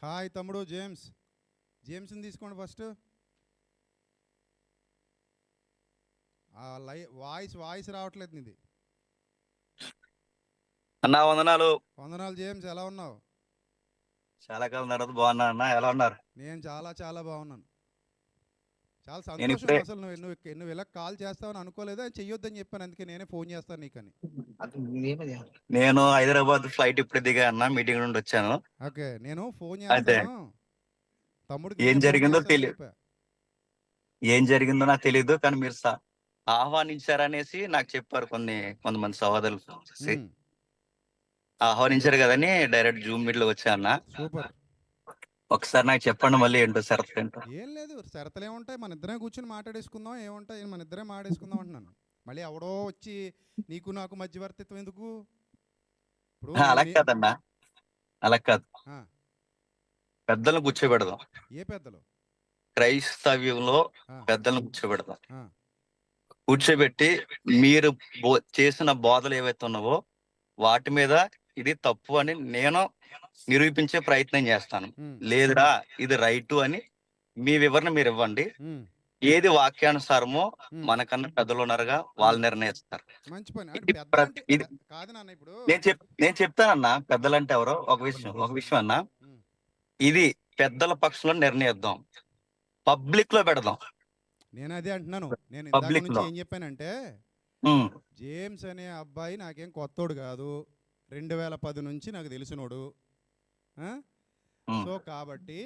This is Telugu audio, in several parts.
హాయ్ తమ్ముడు జేమ్స్. జేమ్స్ని తీసుకోండి ఫస్ట్. వాయిస్ రావట్లేదు నీది. అన్నా వందనాలు. వందనాలు జేమ్స్, ఎలా ఉన్నావు? చాలా కాలం తర్వాత బాగున్నా అన్న, ఎలా ఉన్నారు? నేను చాలా చాలా బాగున్నాను. చాలా నేను సంతోషం. ఇప్పుడే అసలు నువ్వు ఇలా కాల్ చేస్తావని అనుకోలేదు, చెయ్యొద్దని చెప్పాను, అందుకే నేనే ఫోన్ చేస్తాను నీకని. నేను హైదరాబాద్ ఫ్లైట్ ఇప్పుడే దిగా అన్న, మీటింగ్ నుండి వచ్చాను. ఓకే, నేను ఫోన్ అయితే చేస్తాను, తమ్ముడికి ఏం నేనే ఫోన్ జరిగిందో చేస్తానని చెప్పా. ఏం జరిగిందో నాకు తెలియదు, కానీ మీరు ఆహ్వానించారనేసి నాకు చెప్పారు కొంతమంది సహోదరులు చేసి. ఉమ్, ఆహ్వానించారు కదని డైరెక్ట్ జూమ్ మీట్ లో వచ్చా అన్న. సూపర్. ఒకసారి నాకు చెప్పండి మళ్ళీ ఏంటో షరతు ఏంటో. ఏం లేదు, షరతులు ఏముంటాయి, మన ఇద్దరే కూర్చొని మాట్లాడేసుకుందాం. ఏముంటాయి, మన ఇద్దరే మాట్లాడేసుకుందాం అంటున్నాను. మళ్ళీ ఎవడో వచ్చి నీకు నాకు మధ్యవర్తిత్వం ఎందుకు? ఇప్పుడు అలా నీ కాదన్నా, అలా కాదు. ఆ, పెద్దలను కూర్చోబెడదాం. ఏ పెద్దలు? క్రైస్తవ్యంలో ఆ, పెద్దలను కూర్చోబెడదాం. ఆ, కూర్చోబెట్టి మీరు చేసిన బోధలు ఏవైతే ఉన్నావో వాటి మీద ఇది తప్పు అని నేను నిరూపించే ప్రయత్నం చేస్తాను. ఉమ్, లేదురా ఇది రైటు అని మీ వివరణ మీరు ఇవ్వండి. ఉమ్, ఏది వాక్యానుసారమో ఉమ్. మనకన్నా పెద్దలు ఉన్నారుగా, వాళ్ళు నిర్ణయిస్తారు. మంచి పని. అంటే ఇది పెద్దలు అంటే ఇది కాదు నాన్న ఇప్పుడు. నేను చెప్తానన్నా, పెద్దలంటే ఎవరో ఒక విషయం అన్నా. ఉమ్, ఇది పెద్దల పక్షంలో నిర్ణయిద్దాం, పబ్లిక్ లో పెడదాం. నేను అదే అంటున్నాను. నేను ఇందాక పబ్లిక్ నుంచి లో ఏం చెప్పానంటే, ఉమ్, జేమ్స్ అనే అబ్బాయి నాకేం కొత్తోడు కాదు, 2010 నుంచి నాకు తెలిసినోడు. ఉమ్. సో కాబట్టి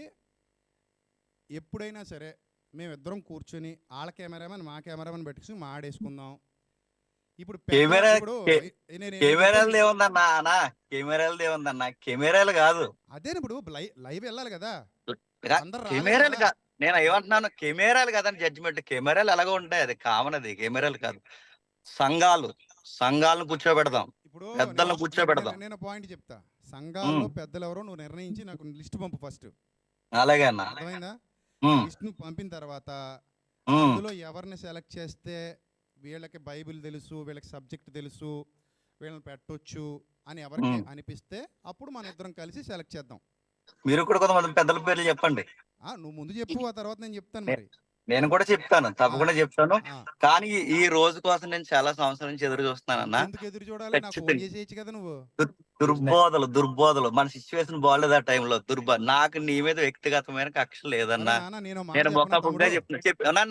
ఎప్పుడైనా సరే మేమిద్దరం కూర్చొని వాళ్ళ కెమెరామెన్ మా కెమెరామెన్ పెట్టుకుని మాడేసుకుందాం. ఇప్పుడు కెమెరా ఇప్పుడు నేను కెమెరాలు ఏముందన్నా అన్నా, కెమెరాలు ఏముందన్నా, కెమెరాలు కాదు. అదే ఇప్పుడు లైవ్ వెళ్ళాలి కదా, అందరు రాలేదు కెమెరాలు కదా. కాదు. నేను ఏమంటున్నాను, కెమెరాలు కాదని జడ్జిమెంట్. కెమెరాలు ఎలాగో ఉంటాయి, అది కామన్. అది కెమెరాలు కాదు. సంఘాలను కూర్చోబెడదాం, ఇప్పుడు పెద్దలను కూర్చోబెడదాం. నేను పాయింట్ చెప్తా. సంఘాల్లో ఉమ్, పెద్దలు ఎవరో నువ్వు నిర్ణయించి నాకు లిస్ట్ పంపు ఫస్ట్. అలాగే అన్న. అర్థమైందా? ఉమ్, లిస్ట్ను పంపిన తర్వాత ఉమ్, అందులో ఎవరిని సెలెక్ట్ చేస్తే వీళ్ళకి బైబిల్ తెలుసు, వీళ్ళకి సబ్జెక్ట్ తెలుసు, వీళ్ళని పెట్టొచ్చు అని ఎవరికి ఉమ్. అనిపిస్తే అప్పుడు మన ఇద్దరం కలిసి సెలెక్ట్ చేద్దాం. మీరు కూడా కొంతమంది పెద్దల పేర్లు చెప్పండి. నువ్వు ముందు చెప్పు, ఆ తర్వాత నేను చెప్తాను నే- మరి. నేను కూడా చెప్తాను, ఆ, తప్పకుండా చెప్తాను. ఆ. కానీ ఈ రోజు కోసం నేను చాలా సంవత్సరాల నుంచి ఎదురు చూస్తున్నానన్నా. ఇంకెందుకు ఎదురు చూడాలి? నాకు ఫోన్ ఖచ్చితంగా చేసేయచ్చు కదా నువ్వు. దుర్బోధలు మన సిచ్యువేషన్ బాగాలేదు ఆ టైంలో. నాకు నీ మీద వ్యక్తిగతమైన కక్ష అరే లేదన్నా. నాన్న, నేను మాట నేను చెప్పనా మొక్కగా తమ్ముడు? చెప్తున్నా.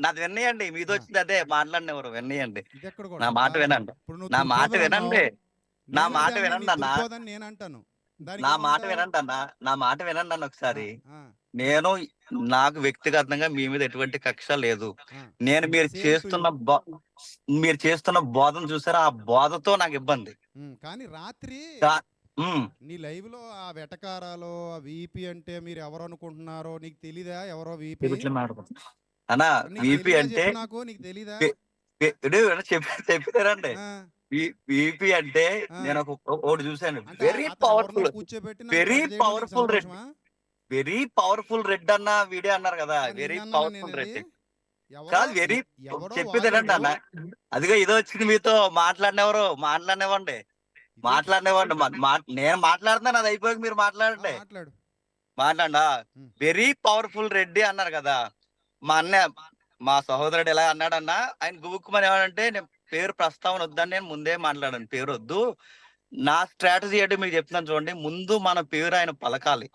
నాది విన్నయండి, మీతో ఆ, వచ్చింది అదే మాట్లాడినెవరు విన్నయండి. ఇది ఎక్కడ నా గొడవ? మాట వినండి, ఇప్పుడు నువ్వు నా మాట దుర్బోధలు అన్నావు, వినండి, నా నేను మాట అదే అన్నా, నీ వినండి అన్న. దుర్బోధని నేను అంటాను. దానికి నా మాట ఏమంటావు? వినండి అన్న, నా మాట వినండి అన్న ఆ, ఒకసారి. ఆ, నేను నాకు వ్యక్తిగతంగా మీ మీద ఎటువంటి కక్ష లేదు. ఆ. నేను సేమ్ టు యూ. మీరు చేస్తున్న బోధన చూసారా, ఆ బోధతో నాకు ఇబ్బంది. కానీ రాత్రి కా- ఉమ్, నీ లైవ్లో ఆ వెటకారాలో ఆ వీపీ అంటే మీరు ఎవరు అనుకుంటున్నారో నీకు తెలీదా? ఎవరో వీపీ అన్న, నీకు విపి తెలీదా? అంటే చెప్పు నాకు, నీకు తెలీదా? చెప్పారండి. ఆ, విపి అంటే ఆ. నేను ఒకటి చూశాను. అంటే వెరీ అతను ఎవరినో పవర్ఫుల్, కూర్చోబెట్టి నన్ను వెరీ కథ చేయడం నీకు పవర్ఫుల్ రెడ్, సంతోషమా? వెరీ పవర్ఫుల్ రెడ్ అన్న వీడియో అన్నారు కదా, వెరీ నిన్నన్నానా నేను పవర్ఫుల్ అది? రెడ్ ఎవరో కాదు. వెరీ ఎవరో చెప్పేదేనండి వాగాడు. అన్న. అదిగో ఇదో వచ్చింది, మీతో మాట్లాడినవ్వండి. ఇదేంటి? నేను మాట్లాడుతున్నాను, అది అయిపోయాక మీరు మాట్లాడండి. మాట్లాడు. మాట్లాడా. ఉమ్, వెరీ పవర్ఫుల్ రెడ్డి అన్నారు కదా. మా అన్న, మా సహోదరుడు ఎలా అన్నాడన్నా, ఆయన గుబుక్కుమని ఏమనంటే, నేను పేరు ప్రస్తావన వద్దని నేను ముందే మాట్లాడాను, పేరు వద్దు. నా స్ట్రాటజీ ఏంటో మీకు చెప్తున్నాను చూడండి. ముందు మన పేరు ఆయన పలకాలి,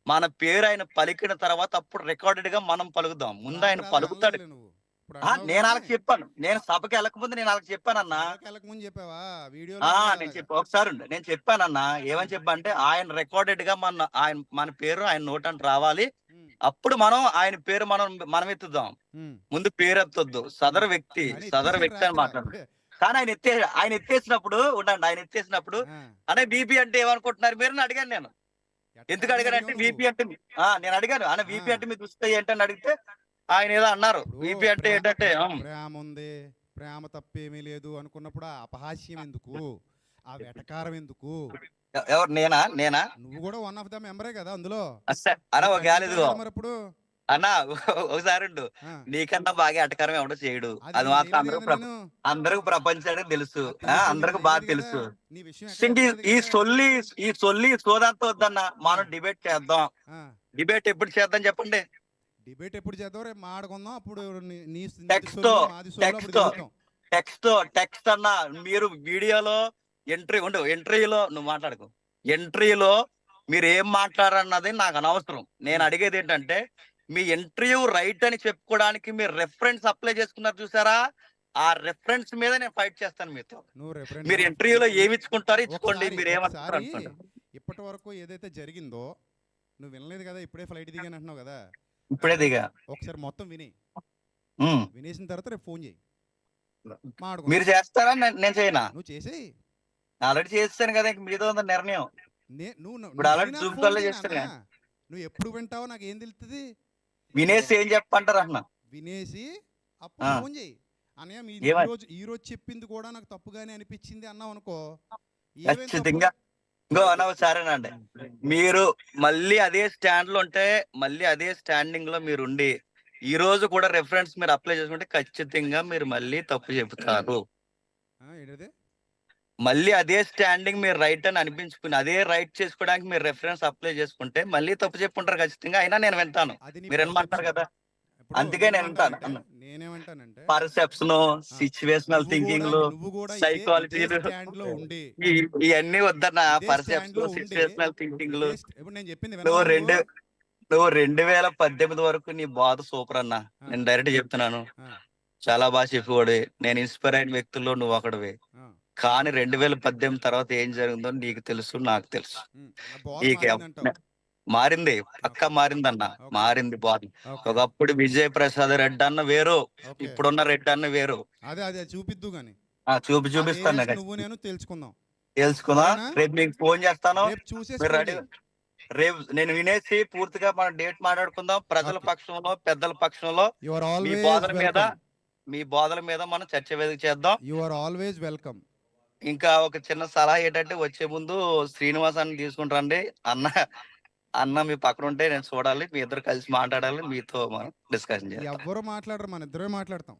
మన పేరు ఆయన పలికిన తర్వాత అప్పుడు రికార్డెడ్ గా మనం పలుకుదాం. ఇప్పుడు ముందు ఆయన రాత్రి అలాగ పలుకుతాడు. అనలేదులే నువ్వు. ఇప్పుడు అన్నావు నేను కానీ వాళ్ళకి చెప్పాను, నేను సభకి వెళ్ళకముందు నేను వాళ్ళకి చెప్పానన్నా. సభకి వెళ్ళక ముందు చెప్పావా? వీడియోలో అనలేదు నేను అలాగా. ఒకసారి నేను చెప్పానన్నా. ఉమ్, ఏమని చెప్పా అంటే, ఆయన రికార్డెడ్ గా మన పేరు ఆయన నోటంట రావాలి. ఉమ్, అప్పుడు మనం ఆయన పేరు మనం ఎత్తుదాం. ఉమ్, ముందు పేరు ఎత్తొద్దు. ఉమ్. కానీ సదరు ఎత్తేసాడు వ్యక్తి అని రాత్రి. మాట్లాడు. కానీ ఆయన ఎత్తేసినప్పుడు ఉండండి, ఆయన ఎత్తేసినప్పుడు ఆ, అనే బీపీ అంటే ఏమనుకుంటున్నారు మీరు అని అడిగాను నేను. ఎట్ట ఎందుకు అని అడిగాను అంటే, అడిగావు నువ్వు? వీపీ అంటే నేను అడిగాను అన్న, ఆ, వీపీ అంటే మీకు వస్తాయి ఏంటని అడిగితే ఆయన ఏదో అన్నారు. ఇప్పుడు వీపీ అంటే ఏంటంటే ప్రేమ ఉంది, ప్రేమ తప్పేమీ లేదు అనుకున్నప్పుడు ఆ అపహాస్యం ఎందుకు? ఆ వెటకారం ఎందుకు? ఎవరు నేనా? నువ్వు కూడా వన్ ఆఫ్ ద మెంబరే కదా అందులో. అన్న నువ్వు ఒక ఖండించాలి ఇదిగో కదా మరి ఇప్పుడు. అన్న ఒకసారి ఉండు. ఆ, నీకన్నా బాగా ఎటకారం ఎవడో చేయడు, అది అది మాత్రం చేయలేదు కదా నేను. అందరికి ప్రపంచానికి తెలుసు, తెలిసింది అందరికి కదా, బాగా చేయలేదు కదా. తెలుసు. నీ విషయం ఎక్కడ ఇంక చెప్పలేదు ఈ కదా. సొల్లి ఈ సొల్లి సోదంతా వద్దన్న, మనం ఆ, డిబేట్ చేద్దాం. ఆ. డిబేట్ ఎప్పుడు చేద్దాం చెప్పండి? డిబేట్ ఎప్పుడు చేద్దాం, రేపు మాడుకుందాం. అప్పుడు నీది టెక్స్ట్ సొల్లు మాది సొల్లు అప్పుడు టెక్స్ట్ తెలుద్దాం. టెక్స్ట్ అన్న. మీరు వీడియోలో ఎంట్రీలో నువ్వు మాట్లాడుకో. ఎంట్రీలో మీరు ఏం మాట్లాడన్నది నాకు అనవసరం. నేను అడిగేది ఏంటంటే, మీ ఇంటర్వ్యూ రైట్ అని చెప్పుకోవడానికి మీరు రెఫరెన్స్ అప్లై చేసుకున్నారు చూసారా, ఆ రెఫరెన్స్ మీద నేను ఫైట్ చేస్తాను మీతో. నువ్వు రెఫరెన్స్ మీరు ఇంటర్వ్యూలో ఏమి ఇచ్చుకుంటారో ఇచ్చుకోండి, ఒకసారి మీరు ఏమంటారు అనుకోండి. ఇప్పటి వరకు ఏదైతే జరిగిందో నువ్వు వినలేదు కదా, ఇప్పుడే ఫ్లైట్ దిగాను అంటున్నావు కదా. ఇప్పుడే దిగా. ఒకసారి మొత్తం విని ఉమ్. వినేసిన తర్వాత రేపు ఫోన్ చేయి, మీరు మాట్లాడుకుందాం. చేస్తారా, నేను చేయనా? నువ్వు చేసేయి. ఆల్రెడీ చేస్తాను కదా, ఇంక మీతో ఉంది నిర్ణయం. నువ్వు ఇప్పుడు అలాంటి విని నాకు జూమ్ ఫోన్ కాల్లో చేయి చేస్తాను నాన్న. నువ్వు ఎప్పుడు వింటావో నాకు ఏం తెలుస్తుంది. వినేసి ఏం చెప్పంటారు అన్న? వినేసి అప్పుడు ఆ. ఫోన్ చేయి. అన్నయ్య మీ ఏమని? ఈ రోజు చెప్పింది కూడా నాకు తప్పుగానే అనిపించింది అన్నావు అనుకో, ఖచ్చితంగా. ఇంకో అన్న సరేనండి, మీరు మళ్ళీ అదే స్టాండ్ లో ఉంటే, మళ్ళీ అదే స్టాండింగ్ లో మీరు ఉండి ఈ రోజు కూడా రెఫరెన్స్ మీరు అప్లై చేసుకుంటే ఖచ్చితంగా మీరు మళ్ళీ తప్పు చెబుతారు. ఏంటది? మళ్ళీ అదే స్టాండింగ్ మీరు రైట్ అని అనిపించుకుని అదే రైట్ చేసుకోవడానికి మీరు రెఫరెన్స్ అప్లై చేసుకుంటే మళ్ళీ తప్పు చెప్పుకుంటారు ఖచ్చితంగా. అయినా నేను వింటాను. అది నీ మీరు ఏమంటారు కదా, ఇప్పుడు అందుకే నేను వింటాను. నేనేమంటానంటే, పర్సెప్షన్, సిచ్యువేషనల్ థింకింగ్ లు, నువ్వు కూడా సైకాలజీ, స్టాండ్ లో ఉండి ఇవన్నీ వద్దన్న. ఇదే stand లో పర్సెప్షన్, ఉండి, సిచ్యువేషనల్ థింకింగ్ లు. ఇప్పుడు నేను చెప్పింది నువ్వు వినవా నువ్వు? 2018 వరకు నీ బాధ సూపర్ అన్న. నేను డైరెక్ట్ చెప్తున్నాను, చాలా బాగా చెప్పేవాడు. నేను ఇన్స్పైర్ అయిన వ్యక్తుల్లో నువ్వు ఒకడివి. కానీ 2018 తర్వాత ఏం జరిగిందో నీకు తెలుసు, నాకు తెలుసు. నీకు మారింది, పక్క మారిందన్న. మారింది బాధ. ఒకప్పుడు విజయ్ ప్రసాద్ రెడ్డి అన్న వేరు, ఇప్పుడున్న రెడ్డి అన్న వేరు. అదే చూపిద్దు గాని చూపిస్తాను. నువ్వు నేను తెలుసుకుందాం. రేపు మీకు ఫోన్ చేస్తాను. మీరు రెడీ? చూసేసి రేపు నేను వినేసి పూర్తిగా మనం డేట్ మాట్లాడుకుందాం. ప్రజల పక్షంలో, పెద్దల పక్షంలో మీ బోధల మీద మనం చర్చ వేదిక చేద్దాం. You are always welcome. ఇంకా ఒక చిన్న సలహా ఏంటంటే, వచ్చే ముందు శ్రీనివాసాన్ని తీసుకుంటారండి. అన్న మీ పక్కన ఉంటే నేను చూడాలి, మీ ఇద్దరు కలిసి మాట్లాడాలి, మీతో మనం డిస్కషన్ చేయాలి. ఎవరు మాట్లాడరు, మన ఇద్దరే మాట్లాడతాం.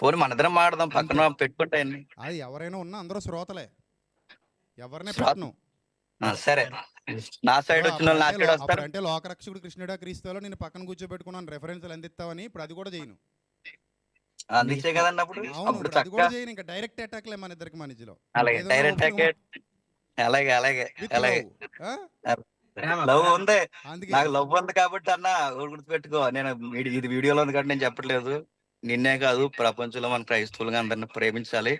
పోనీ మన ఇద్దరం మాట్లాడదాం, పక్కన పెట్టుకుంటే. అది ఎవరైనా ఉన్నా అందరూ శ్రోతలే, ఎవరినే పెట్టను. సరే, నా సైడ్ వచ్చిన వాళ్ళు నా సైడ్ వస్తారు. అంటే లోకరక్షకుడు కృష్ణుడా క్రీస్తులో నేను పక్కన కూర్చోబెట్టుకున్నాను రెఫరెన్స్లు అందిస్తావని, ఇప్పుడు అది కూడా చేయను. అందించే కదండి అప్పుడు. అది కూడా చేయను. ఇంకా డైరెక్ట్ అటాక్ లే మన ఇద్దరికి మధ్యలో. అలాగే డైరెక్ట్ అటాక్. అలాగే అలాగే అలాగే. లవ్ ఉంది, నాకు లవ్ ఉంది కాబట్టి అన్న గుర్తుపెట్టుకో. నేను ఇది వీడియోలో ఉంది కాబట్టి నేను చెప్పట్లేదు. నిన్నే కాదు, ప్రపంచంలో మన క్రైస్తవులుగా అందరిని ప్రేమించాలి.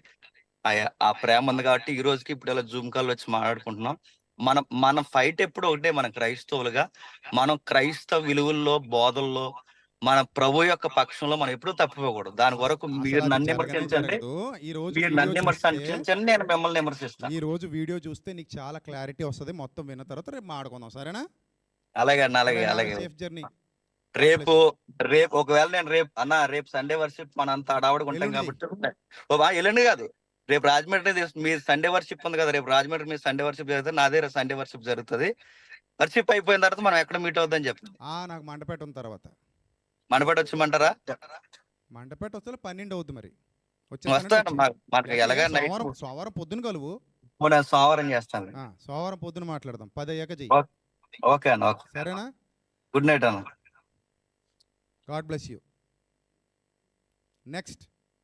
ఆ ప్రేమ ఉంది కాబట్టి ఈ రోజుకి ఇప్పుడు ఇలా జూమ్ కాల్ వచ్చి మాట్లాడుకుంటున్నాం. మన ఫైట్ ఎప్పుడు ఒకటే, మన క్రైస్తవులుగా మనం క్రైస్తవ విలువల్లో, బోధల్లో, మన ప్రభు యొక్క పక్షంలో మనం ఎప్పుడు తప్పిపోకూడదు. దాని వరకు మీరు నన్ను విమర్శించండి, మీరు నన్ను విమర్శించండి, నేను మిమ్మల్ని విమర్శిస్తాను. ఈ రోజు వీడియో చూస్తే నీకు చాలా క్లారిటీ వస్తుంది. మొత్తం విన్న తర్వాత రేపు మాట్లాడుకుందాం, సరేనా? అలాగే అన్న, అలాగే అలాగే. Safe journey. రేపు ఒకవేళ నేను రేపు సండే వర్షిప్ మన అంత అడావుడిగా ఉంటాం కాబట్టి ఎల్లుండి కాదు, రేపు రాజమండ్రి మీ సండే వర్షిప్ ఉంది కదా, రేపు రాజమండ్రి మీ సండే వర్షిప్ జరుగుతుంది, నాదే సండే వర్షిప్ జరుగుతుంది. వర్షిప్ అయిపోయిన తర్వాత మనం ఎక్కడ మీట్ అవుద్దని చెప్పి. నాకు మండపేట ఉన్న తర్వాత మండపేట వచ్చమంటారా? మండపేట వస్తే 12 అవుద్ది. మరి వస్తాను. మనకి ఎలాగా సోమవారం పొద్దున కలువు. సోమవారం చేస్తాను. సోమవారం పొద్దున మాట్లాడదాం. 10 అయ్యాక చెయ్యి. ఓకే అన్న, ఓకే, సరేనా? గుడ్ నైట్ అన్న. God bless you. నెక్స్ట్.